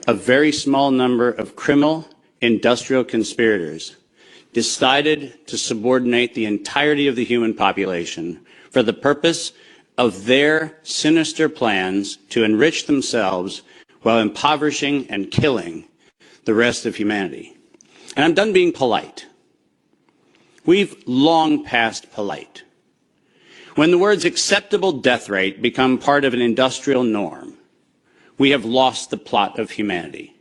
a very small number of criminal industrial conspirators decided to subordinate the entirety of the human population for the purpose of their sinister plans to enrich themselves while impoverishing and killing the rest of humanity. And I'm done being polite. We've long passed polite. When the words acceptable death rate become part of an industrial norm, we have lost the plot of humanity.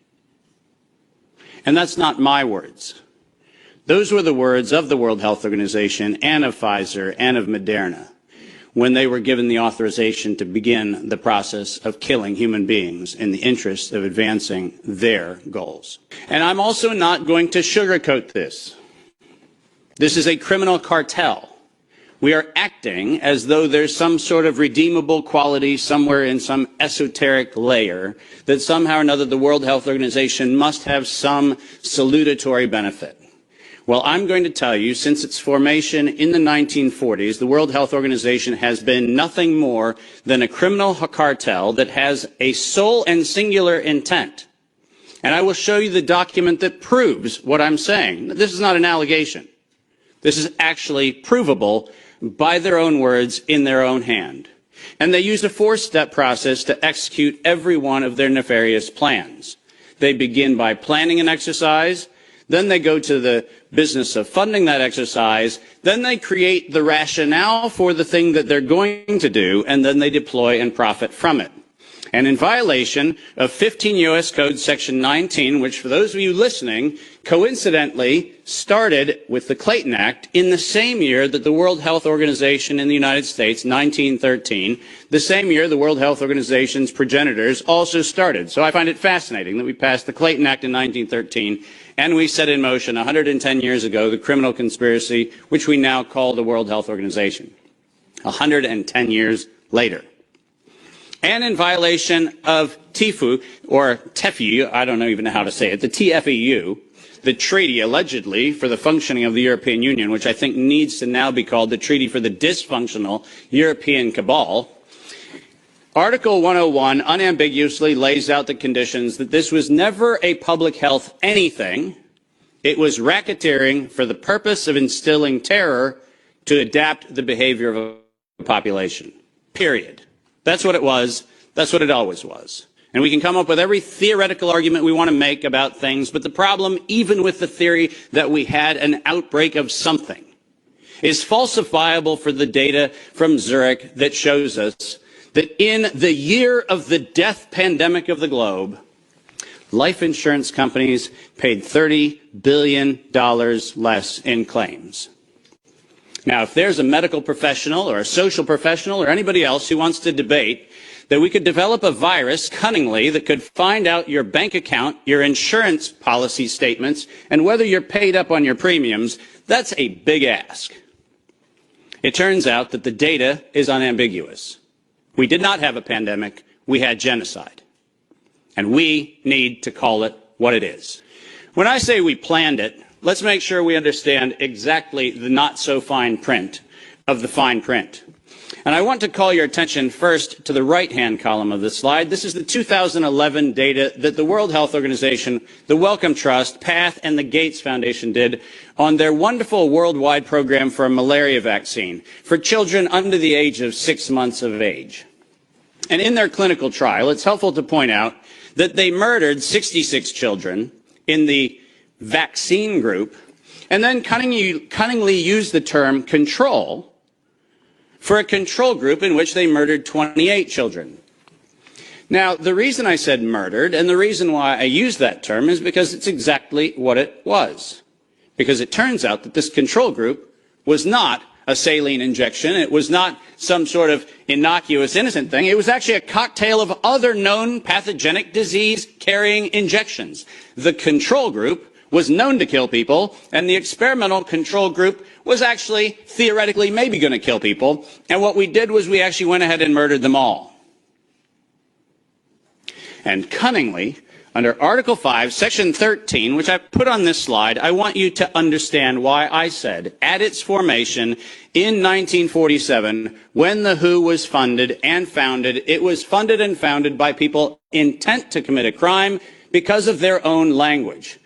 And that's not my words. Those were the words of the World Health Organization and of Pfizer and of Moderna when they were given the authorization to begin the process of killing human beings in the interest of advancing their goals. And I'm also not going to sugarcoat this. This is a criminal cartel. We are acting as though there's some sort of redeemable quality somewhere in some esoteric layer that somehow or another the World Health Organization must have some salutatory benefit. Well, I'm going to tell you, since its formation in the 1940s, the World Health Organization has been nothing more than a criminal cartel that has a sole and singular intent. And I will show you the document that proves what I'm saying. This is not an allegation. This is actually provable by their own words in their own hand. And they use a four-step process to execute every one of their nefarious plans. They begin by planning an exercise, then they go to the business of funding that exercise, then they create the rationale for the thing that they're going to do, and then they deploy and profit from it. And in violation of 15 U.S. Code Section 19, which for those of you listening, coincidentally started with the Clayton Act in the same year that the World Health Organization in the United States, 1913, the same year the World Health Organization's progenitors also started. So I find it fascinating that we passed the Clayton Act in 1913 and we set in motion 110 years ago the criminal conspiracy which we now call the World Health Organization. 110 years later. And in violation of TIFU, or TEFU, I don't even know how to say it, the TFEU, the treaty allegedly for the functioning of the European Union, which I think needs to now be called the Treaty for the Dysfunctional European Cabal. Article 101 unambiguously lays out the conditions that this was never a public health anything. It was racketeering for the purpose of instilling terror to adapt the behavior of a population. Period. That's what it was. That's what it always was. And we can come up with every theoretical argument we want to make about things, but the problem, even with the theory that we had an outbreak of something, is falsifiable for the data from Zurich that shows us that in the year of the death pandemic of the globe, life insurance companies paid $30 billion less in claims. Now, if there's a medical professional or a social professional or anybody else who wants to debate that we could develop a virus cunningly that could find out your bank account, your insurance policy statements, and whether you're paid up on your premiums, that's a big ask. It turns out that the data is unambiguous. We did not have a pandemic. We had genocide. And we need to call it what it is. When I say we planned it, let's make sure we understand exactly the not-so-fine print of the fine print. And I want to call your attention first to the right-hand column of this slide. This is the 2011 data that the World Health Organization, the Wellcome Trust, PATH, and the Gates Foundation did on their wonderful worldwide program for a malaria vaccine for children under the age of 6 months of age. And in their clinical trial, it's helpful to point out that they murdered 66 children in the vaccine group, and then cunningly used the term control for a control group in which they murdered 28 children. Now, the reason I said murdered, and the reason why I use that term, is because it's exactly what it was. Because it turns out that this control group was not a saline injection. It was not some sort of innocuous, innocent thing. It was actually a cocktail of other known pathogenic disease-carrying injections. The control group was known to kill people, and the experimental control group was actually theoretically maybe going to kill people. And what we did was we actually went ahead and murdered them all. And cunningly, under Article 5, Section 13, which I put on this slide, I want you to understand why I said, at its formation in 1947, when the WHO was funded and founded, it was funded and founded by people intent to commit a crime, because of their own language.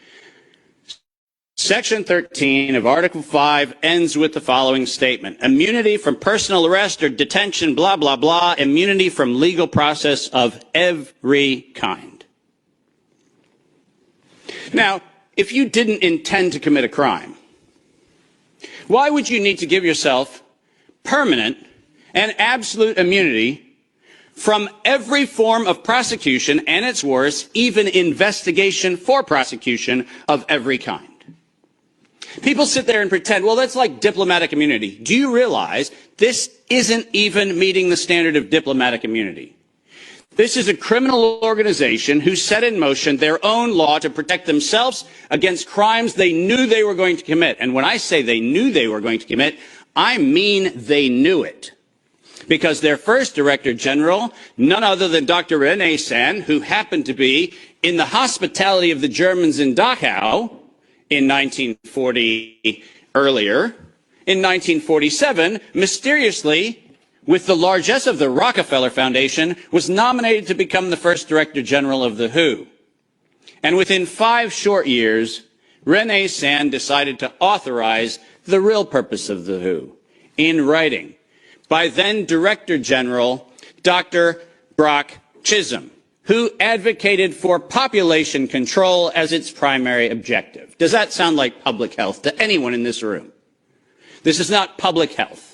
Section 13 of Article 5 ends with the following statement: immunity from personal arrest or detention, blah, blah, blah, immunity from legal process of every kind. Now, if you didn't intend to commit a crime, why would you need to give yourself permanent and absolute immunity from every form of prosecution, and it's worse, even investigation for prosecution of every kind? People sit there and pretend, well, that's like diplomatic immunity. Do you realize this isn't even meeting the standard of diplomatic immunity? This is a criminal organization who set in motion their own law to protect themselves against crimes they knew they were going to commit. And when I say they knew they were going to commit, I mean they knew it. Because their first Director General, none other than Dr. René Sand, who happened to be in the hospitality of the Germans in Dachau in 1940 earlier, in 1947, mysteriously, with the largesse of the Rockefeller Foundation, was nominated to become the first Director General of the WHO. And within 5 short years, René Sand decided to authorize the real purpose of the WHO in writing by then Director General Dr. Brock Chisholm, who advocated for population control as its primary objective. Does that sound like public health to anyone in this room? This is not public health.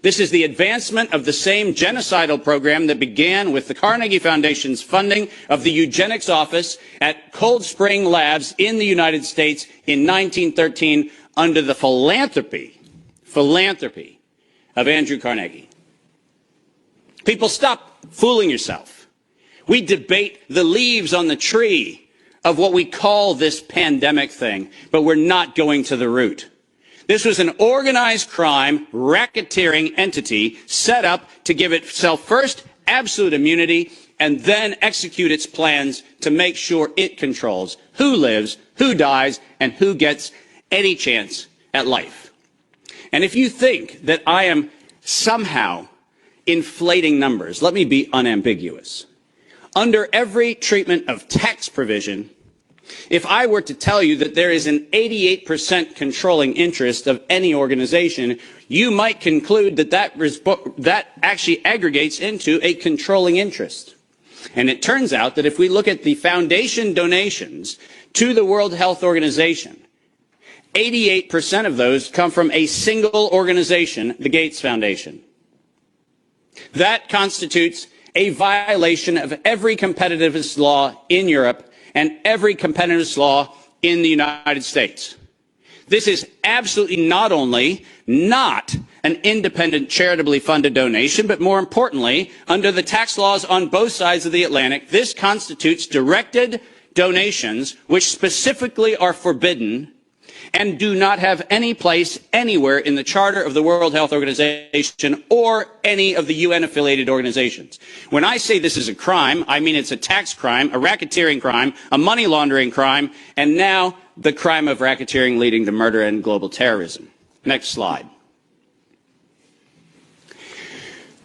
This is the advancement of the same genocidal program that began with the Carnegie Foundation's funding of the eugenics office at Cold Spring Labs in the United States in 1913 under the philanthropy of Andrew Carnegie. People, stop fooling yourself. We debate the leaves on the tree of what we call this pandemic thing, but we're not going to the root. This was an organized crime, racketeering entity set up to give itself first absolute immunity and then execute its plans to make sure it controls who lives, who dies, and who gets any chance at life. And if you think that I am somehow inflating numbers, let me be unambiguous. Under every treatment of tax provision, if I were to tell you that there is an 88% controlling interest of any organization, you might conclude that that actually aggregates into a controlling interest. And it turns out that if we look at the foundation donations to the World Health Organization, 88% of those come from a single organization, the Gates Foundation. That constitutes a violation of every competitiveness law in Europe and every competitiveness law in the United States. This is absolutely not only not an independent charitably funded donation, but more importantly, under the tax laws on both sides of the Atlantic, this constitutes directed donations which specifically are forbidden and do not have any place anywhere in the Charter of the World Health Organization or any of the UN-affiliated organizations. When I say this is a crime, I mean it's a tax crime, a racketeering crime, a money laundering crime, and now the crime of racketeering leading to murder and global terrorism. Next slide.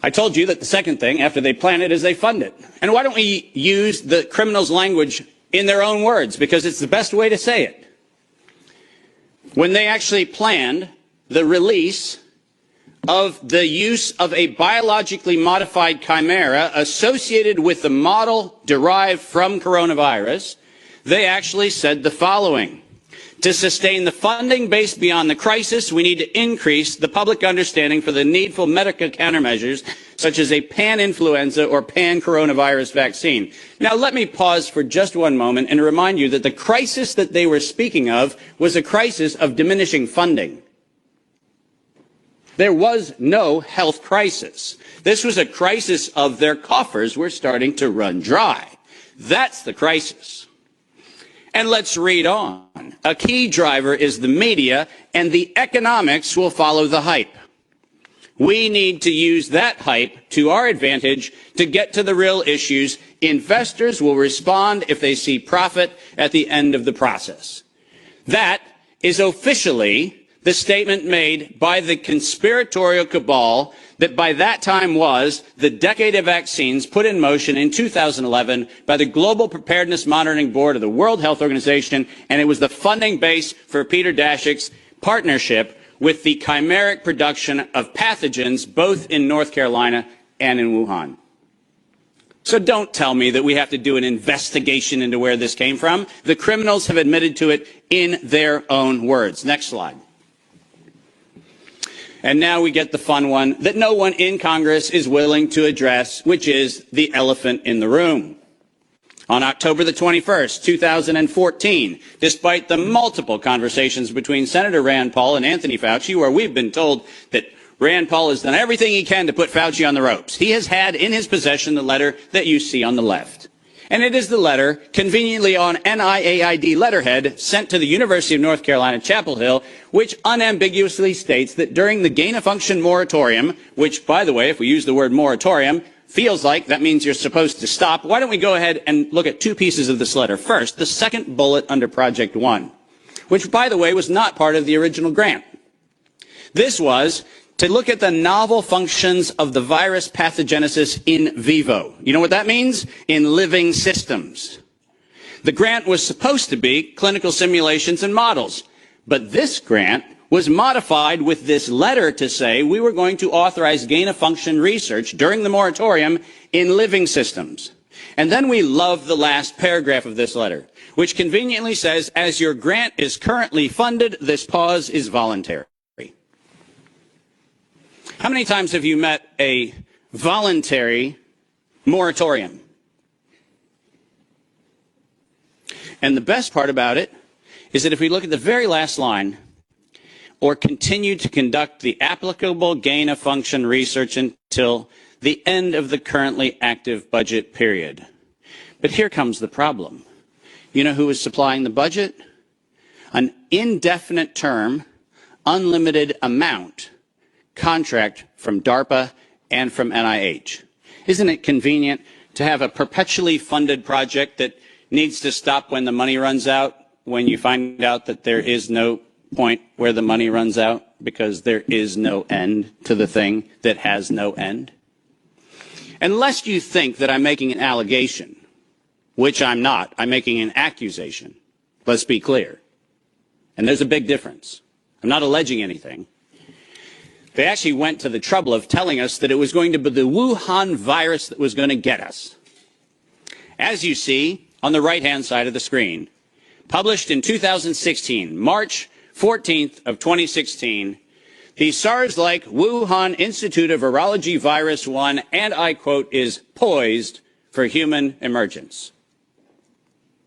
I told you that the second thing, after they plan it, is they fund it. And why don't we use the criminals' language in their own words, because it's the best way to say it. When they actually planned the release of the use of a biologically modified chimera associated with the model derived from coronavirus, they actually said the following: to sustain the funding base beyond the crisis, we need to increase the public understanding for the needful medical countermeasures, such as a pan-influenza or pan-coronavirus vaccine. Now, let me pause for just one moment and remind you that the crisis that they were speaking of was a crisis of diminishing funding. There was no health crisis. This was a crisis of their coffers were starting to run dry. That's the crisis. And let's read on. A key driver is the media, and the economics will follow the hype. We need to use that hype to our advantage to get to the real issues. Investors will respond if they see profit at the end of the process. That is officially the statement made by the conspiratorial cabal that by that time was the decade of vaccines put in motion in 2011 by the Global Preparedness Monitoring Board of the World Health Organization, and it was the funding base for Peter Daszak's partnership with the chimeric production of pathogens both in North Carolina and in Wuhan. So don't tell me that we have to do an investigation into where this came from. The criminals have admitted to it in their own words. Next slide. And now we get the fun one that no one in Congress is willing to address, which is the elephant in the room. On October the 21st, 2014, despite the multiple conversations between Senator Rand Paul and Anthony Fauci, where we've been told that Rand Paul has done everything he can to put Fauci on the ropes, he has had in his possession the letter that you see on the left. And it is the letter, conveniently on NIAID letterhead, sent to the University of North Carolina, Chapel Hill, which unambiguously states that during the gain-of-function moratorium, which, by the way, if we use the word moratorium, feels like that means you're supposed to stop. Why don't we go ahead and look at two pieces of this letter. First, the second bullet under Project One, which, by the way, was not part of the original grant. This was to look at the novel functions of the virus pathogenesis in vivo. You know what that means? In living systems. The grant was supposed to be clinical simulations and models, but this grant was modified with this letter to say we were going to authorize gain-of-function research during the moratorium in living systems. And then we love the last paragraph of this letter, which conveniently says, as your grant is currently funded, this pause is voluntary. How many times have you met a voluntary moratorium? And the best part about it is that if we look at the very last line, or continue to conduct the applicable gain-of-function research until the end of the currently active budget period. But here comes the problem. You know who is supplying the budget? An indefinite term, unlimited amount contract from DARPA and from NIH. Isn't it convenient to have a perpetually funded project that needs to stop when the money runs out, when you find out that there is no point where the money runs out because there is no end to the thing that has no end? Unless you think that I'm making an allegation, which I'm not, I'm making an accusation. Let's be clear. And there's a big difference. I'm not alleging anything. They actually went to the trouble of telling us that it was going to be the Wuhan virus that was going to get us. As you see on the right-hand side of the screen, published in 2016, March 14th of 2016, the SARS-like Wuhan Institute of Virology Virus 1, and I quote, is poised for human emergence.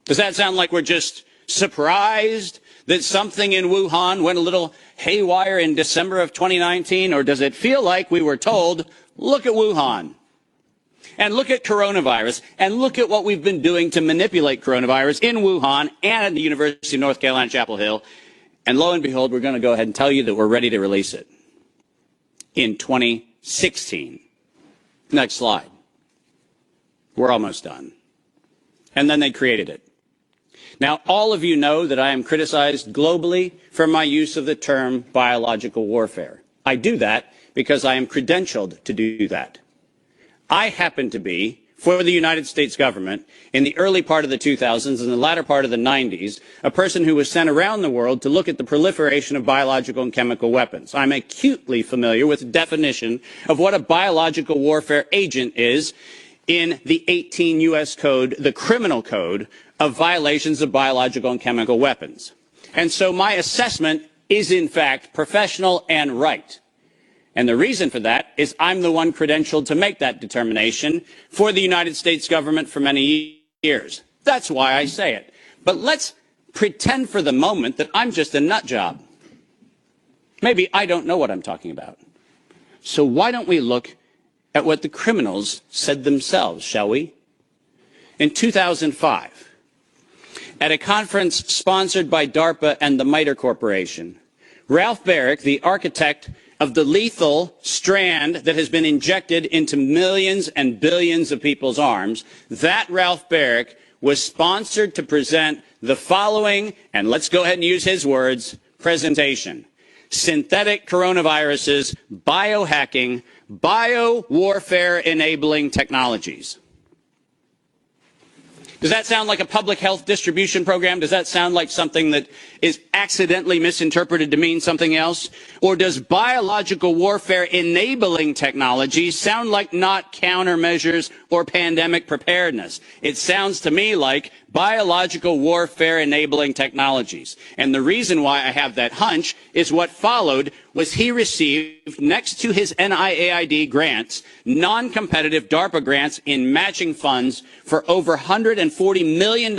Does that sound like we're just surprised that something in Wuhan went a little haywire in December of 2019? Or does it feel like we were told, look at Wuhan, and look at coronavirus, and look at what we've been doing to manipulate coronavirus in Wuhan and at the University of North Carolina, Chapel Hill, and lo and behold, we're going to go ahead and tell you that we're ready to release it in 2016. Next slide. We're almost done. And then they created it. Now, all of you know that I am criticized globally for my use of the term biological warfare. I do that because I am credentialed to do that. I happen to be, for the United States government, in the early part of the 2000s and the latter part of the 90s, a person who was sent around the world to look at the proliferation of biological and chemical weapons. I'm acutely familiar with the definition of what a biological warfare agent is in the 18 U.S. Code, the criminal code, of violations of biological and chemical weapons. And so my assessment is, in fact, professional and right. And the reason for that is I'm the one credentialed to make that determination for the United States government for many years. That's why I say it. But let's pretend for the moment that I'm just a nut job. Maybe I don't know what I'm talking about. So why don't we look at what the criminals said themselves, shall we? In 2005, at a conference sponsored by DARPA and the MITRE Corporation, Ralph Baric, the architect of the lethal strand that has been injected into millions and billions of people's arms, that Ralph Baric was sponsored to present the following, and let's go ahead and use his words, presentation. synthetic coronaviruses, biohacking, biowarfare enabling technologies. Does that sound like a public health distribution program? Does that sound like something that is accidentally misinterpreted to mean something else? Or does biological warfare enabling technologies sound like not countermeasures or pandemic preparedness? It sounds to me like biological warfare enabling technologies. And the reason why I have that hunch is what followed was he received, next to his NIAID grants, non-competitive DARPA grants in matching funds for over $140 million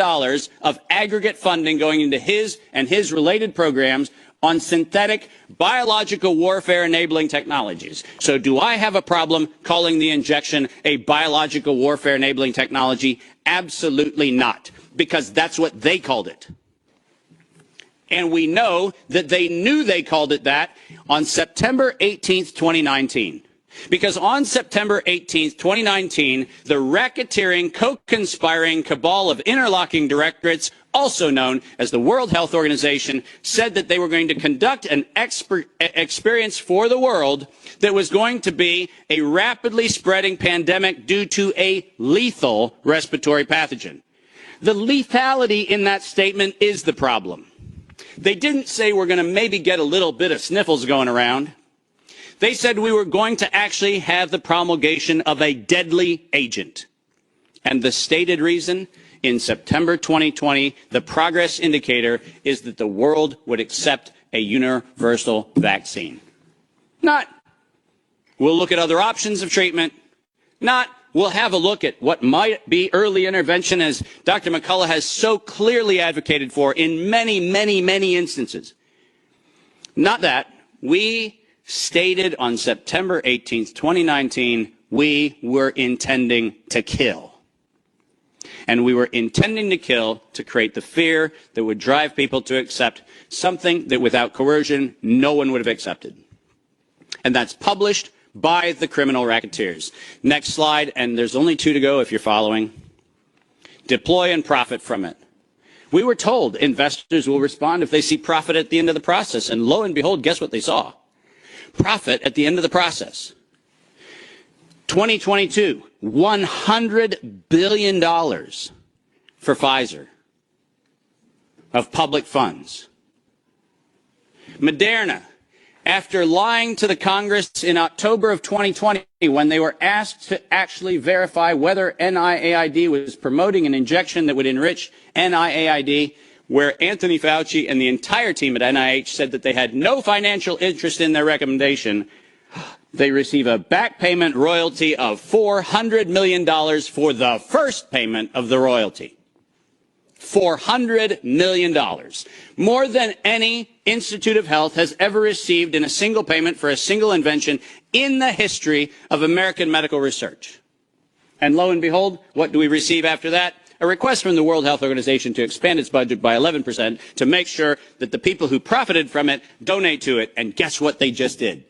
of aggregate funding going into his and his related programs on synthetic biological warfare enabling technologies. So do I have a problem calling the injection a biological warfare enabling technology? Absolutely not, because that's what they called it. And we know that they knew they called it that on September 18th, 2019. Because on September 18th, 2019, the racketeering, co-conspiring cabal of interlocking directorates, also known as the World Health Organization, said that they were going to conduct an experience for the world that was going to be a rapidly spreading pandemic due to a lethal respiratory pathogen. The lethality in that statement is the problem. They didn't say we're going to maybe get a little bit of sniffles going around. They said we were going to actually have the promulgation of a deadly agent. And the stated reason, in September 2020, the progress indicator is that the world would accept a universal vaccine. Not, we'll look at other options of treatment. Not, we'll have a look at what might be early intervention, as Dr. McCullough has so clearly advocated for in many, many, many instances. Not that. We stated on September 18th, 2019, we were intending to kill. And we were intending to kill to create the fear that would drive people to accept something that without coercion, no one would have accepted. And that's published by the criminal racketeers. Next slide, and there's only 2 to go if you're following. Deploy and profit from it. We were told investors will respond if they see profit at the end of the process. And lo and behold, guess what they saw? Profit at the end of the process. 2022, $100 billion for Pfizer of public funds. Moderna, after lying to the Congress in October of 2020 when they were asked to actually verify whether NIAID was promoting an injection that would enrich NIAID, where Anthony Fauci and the entire team at NIH said that they had no financial interest in their recommendation, they receive a back payment royalty of $400 million for the first payment of the royalty. $400 million. More than any Institute of Health has ever received in a single payment for a single invention in the history of American medical research. And lo and behold, what do we receive after that? A request from the World Health Organization to expand its budget by 11% to make sure that the people who profited from it donate to it. And guess what they just did?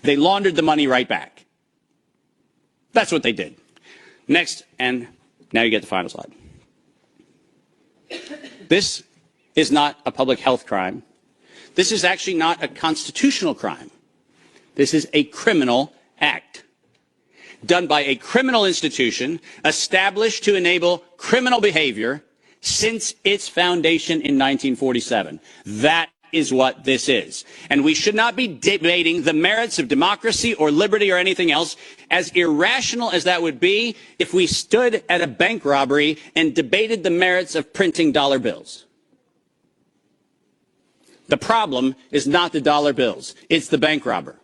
They laundered the money right back. That's what they did. Next, and now you get the final slide. This is not a public health crime. This is actually not a constitutional crime. This is a criminal act done by a criminal institution established to enable criminal behavior since its foundation in 1947. That is what this is. And we should not be debating the merits of democracy or liberty or anything else, as irrational as that would be if we stood at a bank robbery and debated the merits of printing dollar bills. The problem is not the dollar bills. It's the bank robber.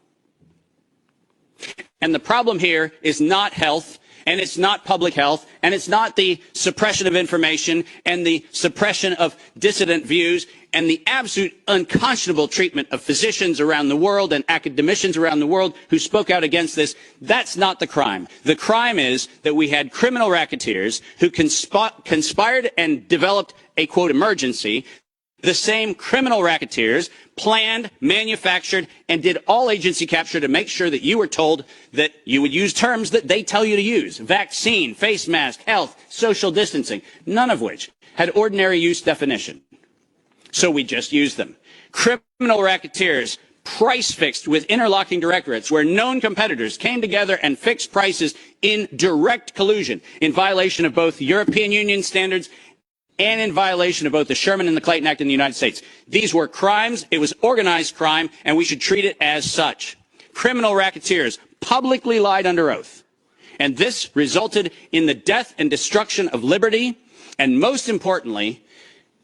And the problem here is not health, and it's not public health, and it's not the suppression of information and the suppression of dissident views and the absolute unconscionable treatment of physicians around the world and academicians around the world who spoke out against this. That's not the crime. The crime is that we had criminal racketeers who conspired and developed a, quote, emergency. The same criminal racketeers planned, manufactured, and did all agency capture to make sure that you were told that you would use terms that they tell you to use. Vaccine, face mask, health, social distancing, none of which had ordinary use definition. So we just used them. Criminal racketeers price fixed with interlocking directorates where known competitors came together and fixed prices in direct collusion, in violation of both European Union standards and in violation of both the Sherman and the Clayton Act in the United States. These were crimes. It was organized crime, and we should treat it as such. Criminal racketeers publicly lied under oath, and this resulted in the death and destruction of liberty, and most importantly,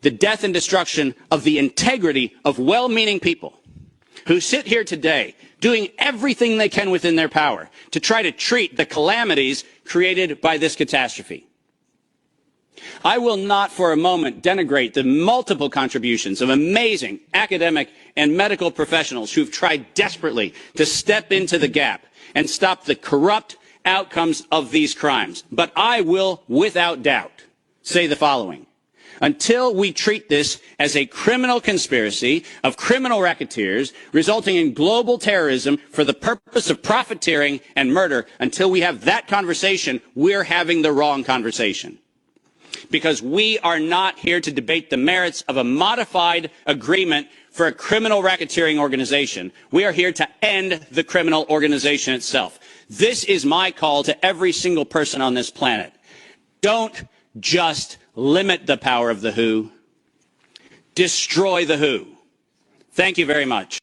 the death and destruction of the integrity of well-meaning people who sit here today doing everything they can within their power to try to treat the calamities created by this catastrophe. I will not for a moment denigrate the multiple contributions of amazing academic and medical professionals who've tried desperately to step into the gap and stop the corrupt outcomes of these crimes. But I will, without doubt, say the following. Until we treat this as a criminal conspiracy of criminal racketeers resulting in global terrorism for the purpose of profiteering and murder, until we have that conversation, we're having the wrong conversation. Because we are not here to debate the merits of a modified agreement for a criminal racketeering organization. We are here to end the criminal organization itself. This is my call to every single person on this planet. Don't just limit the power of the WHO. Destroy the WHO. Thank you very much.